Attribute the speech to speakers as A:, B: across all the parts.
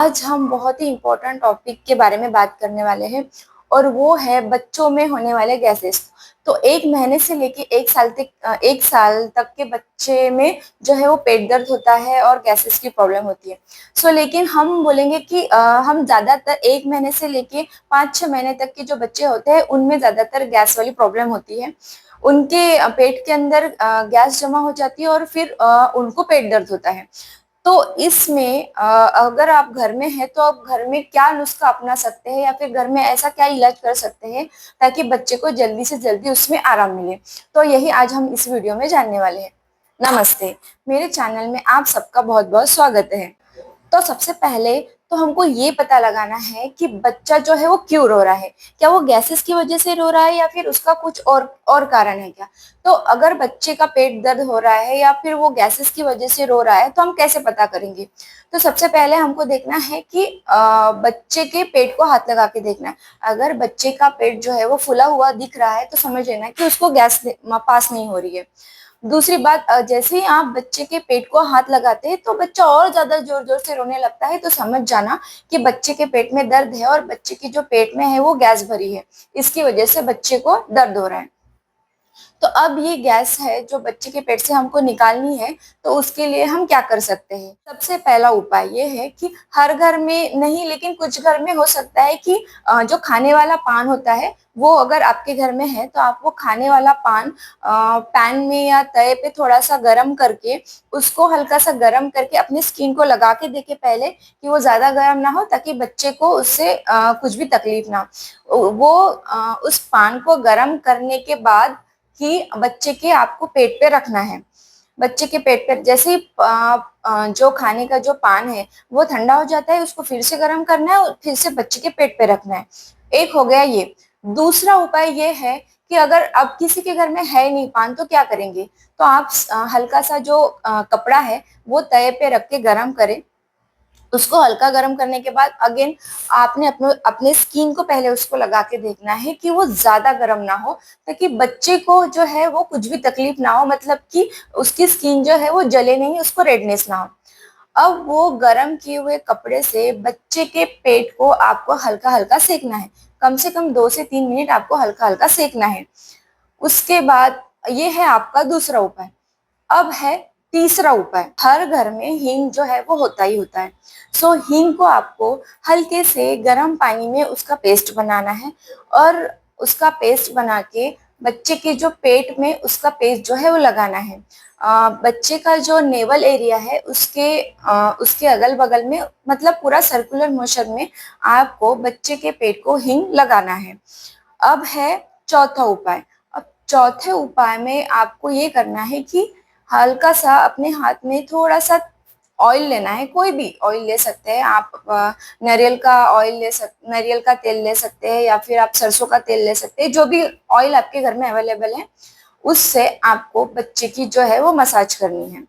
A: आज हम बहुत ही इम्पोर्टेंट टॉपिक के बारे में बात करने वाले हैं और वो है बच्चों में होने वाले गैसेस। तो 1 महीने से लेके 1 साल तक के बच्चे में जो है वो पेट दर्द होता है और गैसेस की प्रॉब्लम होती है। लेकिन हम बोलेंगे कि हम ज्यादातर 1 महीने से लेके 5-6 महीने तक के जो बच्चे होते हैं उनमें ज्यादातर गैस वाली प्रॉब्लम होती है। उनके पेट के अंदर गैस जमा हो जाती है और फिर उनको पेट दर्द होता है। तो इसमें अगर आप घर में हैं तो आप घर में क्या नुस्खा अपना सकते हैं या फिर घर में ऐसा क्या इलाज कर सकते हैं ताकि बच्चे को जल्दी से जल्दी उसमें आराम मिले। तो यही आज हम इस वीडियो में जानने वाले हैं। नमस्ते, मेरे चैनल में आप सबका बहुत बहुत स्वागत है। तो सबसे पहले तो हमको ये पता लगाना है कि बच्चा जो है वो क्यों रो रहा है। क्या वो गैसेस की वजह से रो रहा है या फिर उसका कुछ और कारण है क्या। तो अगर बच्चे का पेट दर्द हो रहा है या फिर वो गैसेस की वजह से रो रहा है तो हम कैसे पता करेंगे। तो सबसे पहले हमको देखना है कि बच्चे के पेट को हाथ लगा के देखना है। अगर बच्चे का पेट जो है वो फूला हुआ दिख रहा है तो समझ लेना कि उसको गैस पास नहीं हो रही है। दूसरी बात, जैसे ही आप बच्चे के पेट को हाथ लगाते हैं तो बच्चा और ज्यादा जोर जोर से रोने लगता है तो समझ जाना कि बच्चे के पेट में दर्द है और बच्चे की जो पेट में है वो गैस भरी है। इसकी वजह से बच्चे को दर्द हो रहा है। तो अब ये गैस है जो बच्चे के पेट से हमको निकालनी है। तो उसके लिए हम क्या कर सकते हैं। सबसे पहला उपाय ये है कि हर घर में नहीं लेकिन कुछ घर में हो सकता है कि जो खाने वाला पान होता है वो अगर आपके घर में है तो आप वो खाने वाला पान पैन में या तवे पे थोड़ा सा गर्म करके उसको हल्का सा गर्म करके अपनी स्किन को लगा के देखे पहले कि वो ज्यादा गर्म ना हो ताकि बच्चे को उससे कुछ भी तकलीफ ना हो। वो उस पान को गर्म करने के बाद कि बच्चे के आपको पेट पे रखना है। बच्चे के पेट पे जैसे ही जो खाने का जो पान है वो ठंडा हो जाता है उसको फिर से गर्म करना है और फिर से बच्चे के पेट पे रखना है। एक हो गया ये। दूसरा उपाय ये है कि अगर अब किसी के घर में है नहीं पान तो क्या करेंगे। तो आप हल्का सा जो कपड़ा है वो तवे पे रख के गर्म करें। उसको हल्का गर्म करने के बाद अगेन आपने अपने अपने स्किन को पहले उसको लगा के देखना है कि वो ज्यादा गर्म ना हो ताकि बच्चे को जो है वो कुछ भी तकलीफ ना हो, मतलब कि उसकी स्किन जो है वो जले नहीं, उसको रेडनेस ना हो। अब वो गर्म किए हुए कपड़े से बच्चे के पेट को आपको हल्का हल्का सेकना है। कम से कम 2 से 3 मिनट आपको हल्का हल्का सेकना है। उसके बाद ये है आपका दूसरा उपाय। अब है तीसरा उपाय। हर घर में हींग जो है वो होता ही होता है। हींग को आपको हल्के से गर्म पानी में उसका पेस्ट बनाना है और उसका पेस्ट बना के बच्चे के जो पेट में उसका पेस्ट जो है वो लगाना है। बच्चे का जो नेवल एरिया है उसके अगल बगल में, मतलब पूरा सर्कुलर मोशन में आपको बच्चे के पेट को हींग लगाना है। अब है चौथा उपाय। अब चौथे उपाय में आपको ये करना है कि हल्का सा अपने हाथ में थोड़ा सा ऑयल लेना है। कोई भी ऑयल ले सकते हैं आप, नारियल का तेल ले सकते हैं या फिर आप सरसों का तेल ले सकते हैं। जो भी ऑयल आपके घर में अवेलेबल है उससे आपको बच्चे की जो है वो मसाज करनी है।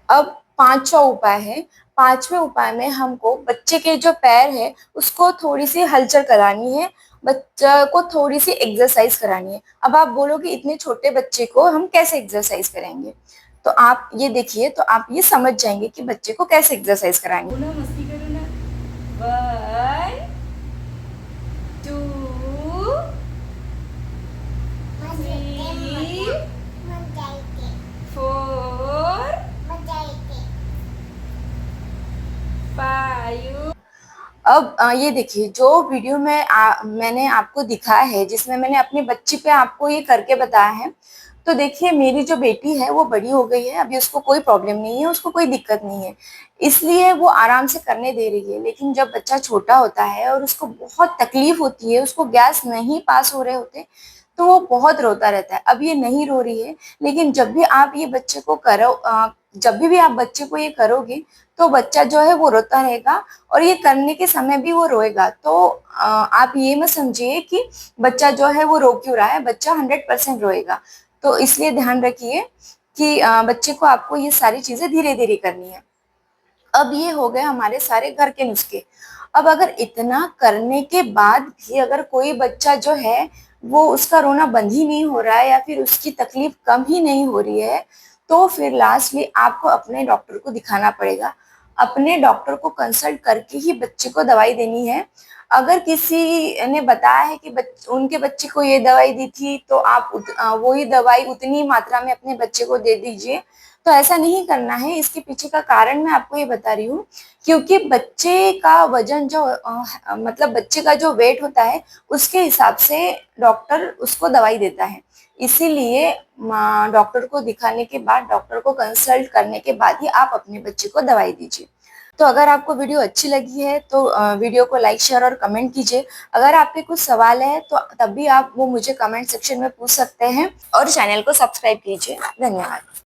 A: अब पांचवा उपाय है। पांचवें उपाय में हमको बच्चे के जो पैर है उसको थोड़ी सी हलचल करानी है। बच्चा को थोड़ी सी एक्सरसाइज करानी है। अब आप बोलोगे इतने छोटे बच्चे को हम कैसे एक्सरसाइज करेंगे। तो आप ये देखिए तो आप ये समझ जाएंगे कि बच्चे को कैसे एक्सरसाइज कराएंगे। मस्ती करो ना। 1 2 3 4 5। अब ये देखिए जो वीडियो में मैंने आपको दिखाया है जिसमें मैंने अपनी बच्ची पे आपको ये करके बताया है। तो देखिए मेरी जो बेटी है वो बड़ी हो गई है, अभी उसको कोई प्रॉब्लम नहीं है, उसको कोई दिक्कत नहीं है, इसलिए वो आराम से करने दे रही है। लेकिन जब बच्चा छोटा होता है और उसको बहुत तकलीफ होती है, उसको गैस नहीं पास हो रहे होते तो वो बहुत रोता रहता है। अब ये नहीं रो रही है लेकिन जब भी आप ये बच्चे को करो जब भी आप बच्चे को ये करोगे तो बच्चा जो है वो रोता रहेगा और ये करने के समय भी वो रोएगा। तो आप ये मत समझिए कि बच्चा जो है वो रो क्यों रहा है, बच्चा 100% रोएगा। तो इसलिए ध्यान रखिए। कि बच्चे को आपको ये सारी चीजें धीरे धीरे करनी है। अब ये हो गए हमारे सारे घर के नुस्खे। अब अगर इतना करने के बाद भी अगर कोई बच्चा जो है वो उसका रोना बंद ही नहीं हो रहा है या फिर उसकी तकलीफ कम ही नहीं हो रही है, तो फिर लास्टली आपको अपने डॉक्टर को दिखाना पड़ेगा। अपने डॉक्टर को कंसल्ट करके ही बच्चे को दवाई देनी है। अगर किसी ने बताया है कि उनके बच्चे को ये दवाई दी थी तो आप वही दवाई उतनी मात्रा में अपने बच्चे को दे दीजिए, तो ऐसा नहीं करना है। इसके पीछे का कारण मैं आपको ये बता रही हूँ, क्योंकि बच्चे का वजन जो मतलब बच्चे का जो वेट होता है उसके हिसाब से डॉक्टर उसको दवाई देता है। इसीलिए डॉक्टर को दिखाने के बाद, डॉक्टर को कंसल्ट करने के बाद ही आप अपने बच्चे को दवाई दीजिए। तो अगर आपको वीडियो अच्छी लगी है तो वीडियो को लाइक शेयर और कमेंट कीजिए। अगर आपके कुछ सवाल है तो तब भी आप वो मुझे कमेंट सेक्शन में पूछ सकते हैं और चैनल को सब्सक्राइब कीजिए। धन्यवाद।